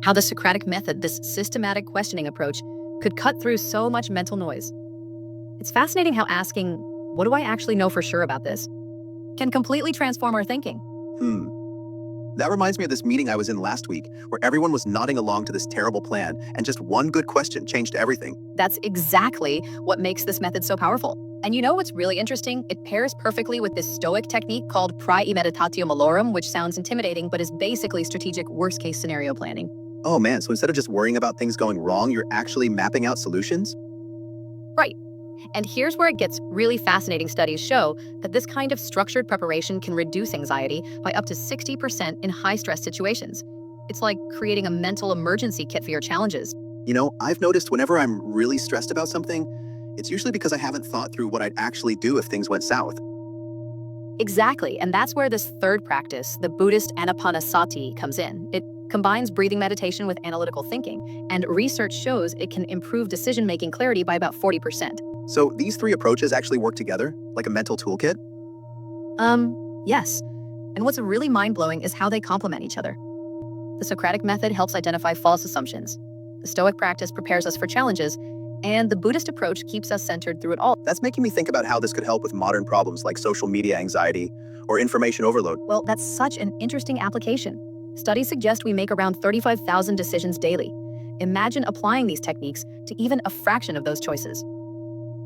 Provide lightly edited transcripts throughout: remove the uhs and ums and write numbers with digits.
how the Socratic method, this systematic questioning approach, could cut through so much mental noise. It's fascinating how asking, "What do I actually know for sure about this?" can completely transform our thinking. Hmm. That reminds me of this meeting I was in last week, where everyone was nodding along to this terrible plan, and just one good question changed everything. That's exactly what makes this method so powerful. And you know what's really interesting? It pairs perfectly with this Stoic technique called premeditatio malorum, which sounds intimidating, but is basically strategic worst-case scenario planning. Oh man, so instead of just worrying about things going wrong, you're actually mapping out solutions? Right. And here's where it gets really fascinating. Studies show that this kind of structured preparation can reduce anxiety by up to 60% in high-stress situations. It's like creating a mental emergency kit for your challenges. I've noticed whenever I'm really stressed about something, it's usually because I haven't thought through what I'd actually do if things went south. Exactly, and that's where this third practice, the Buddhist Anapanasati, comes in. It combines breathing meditation with analytical thinking, and research shows it can improve decision-making clarity by about 40%. So these three approaches actually work together, like a mental toolkit? Yes. And what's really mind-blowing is how they complement each other. The Socratic method helps identify false assumptions. The Stoic practice prepares us for challenges, and the Buddhist approach keeps us centered through it all. That's making me think about how this could help with modern problems like social media anxiety or information overload. Well, that's such an interesting application. Studies suggest we make around 35,000 decisions daily. Imagine applying these techniques to even a fraction of those choices.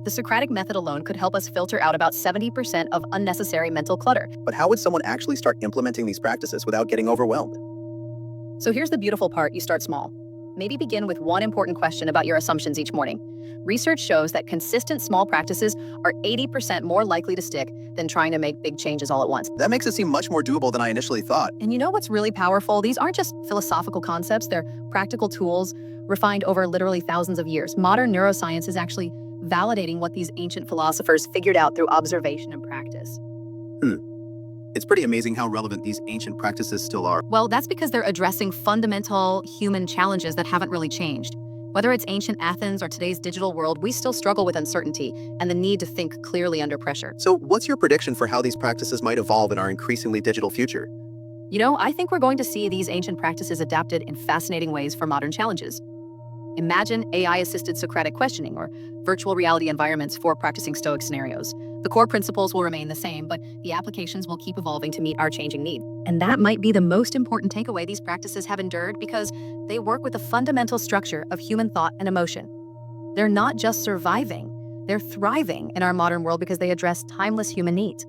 The Socratic method alone could help us filter out about 70% of unnecessary mental clutter. But how would someone actually start implementing these practices without getting overwhelmed? So here's the beautiful part: you start small. Maybe begin with one important question about your assumptions each morning. Research shows that consistent small practices are 80% more likely to stick than trying to make big changes all at once. That makes it seem much more doable than I initially thought. And you know what's really powerful? These aren't just philosophical concepts, they're practical tools refined over literally thousands of years. Modern neuroscience is actually validating what these ancient philosophers figured out through observation and practice. It's pretty amazing how relevant these ancient practices still are. Well, that's because they're addressing fundamental human challenges that haven't really changed. Whether it's ancient Athens or today's digital world, we still struggle with uncertainty and the need to think clearly under pressure. So what's your prediction for how these practices might evolve in our increasingly digital future? You know, I think we're going to see these ancient practices adapted in fascinating ways for modern challenges. Imagine AI-assisted Socratic questioning or virtual reality environments for practicing Stoic scenarios. The core principles will remain the same, but the applications will keep evolving to meet our changing needs. And that might be the most important takeaway: these practices have endured because they work with the fundamental structure of human thought and emotion. They're not just surviving, they're thriving in our modern world because they address timeless human needs.